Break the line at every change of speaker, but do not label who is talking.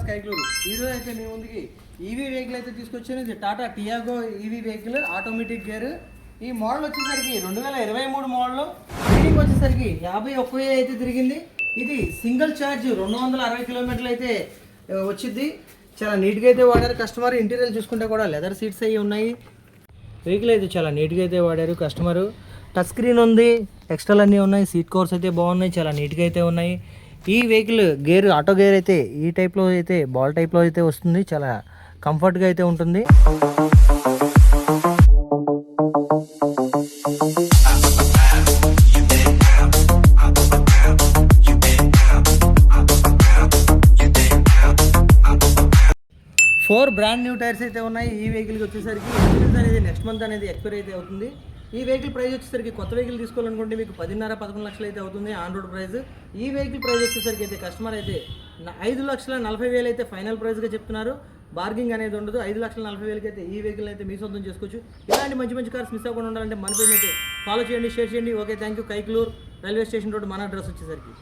కైక్లూరు. ఈరోజు అయితే మీ ముందుకి ఈవీ వెహికల్ అయితే తీసుకొచ్చాను. ఇది Tata Tiago EV vehicle, automatic gear. ఈ మోడల్ వచ్చేసరికి 2023 మోడల్. రీడింగ్ వచ్చేసరికి 51,000 అయితే తిరిగింది. ఇది సింగిల్ ఛార్జ్ 260 కిలోమీటర్లు అయితే వచ్చింది. చాలా నీట్గా అయితే వాడారు కస్టమర్. ఇంటీరియర్ చూసుకుంటే కూడా లెదర్ సీట్స్ అవి ఉన్నాయి. వెహికల్ అయితే చాలా నీట్గా అయితే వాడారు కస్టమరు. టచ్ స్క్రీన్ ఉంది, ఎక్స్ట్రాలు అన్నీ ఉన్నాయి. సీట్ కవర్స్ అయితే బాగున్నాయి, చాలా నీట్గా అయితే ఉన్నాయి. ఈ వెహికల్ గేర్ ఆటో గేర్ అయితే ఈ టైప్లో అయితే బాల్ టైప్లో అయితే వస్తుంది. చాలా కంఫర్ట్గా అయితే ఉంటుంది. ఫోర్ బ్రాండ్ న్యూ టైర్స్ అయితే ఉన్నాయి. ఈ వెహికల్కి వచ్చేసరికి ఇన్సూరెన్స్ అనేది నెక్స్ట్ మంత్ అనేది ఎక్స్పైర్ అయితే అవుతుంది. ఈ వెహికల్ ప్రైస్ వచ్చేసరికి కొత్త వెహికల్ తీసుకోవాలనుకుంటే మీకు 10.5-11 లక్షలు అయితే అవుతుంది ఆన్ రోడ్ ప్రైస్. ఈ వెహికల్ ప్రైస్ వచ్చేసరికి అయితే కస్టమర్ అయితే 5,40,000 అయితే ఫైనల్ ప్రైస్గా చెప్తున్నారు. బార్గింగ్ అనేది ఉండదు. 5,40,000 అయితే ఈ వెహికల్ అయితే మీ సొంతం చేసుకోవచ్చు. ఇలాంటి మంచి మంచి కార్స్ మిస్ అవ్వకుండా ఉండాలంటే మన పేరు అయితే ఫాలో చేయండి, షేర్ చేయండి. Okay, thank you. Kaikalur railway station road మన అడ్రస్ వచ్చేసరికి.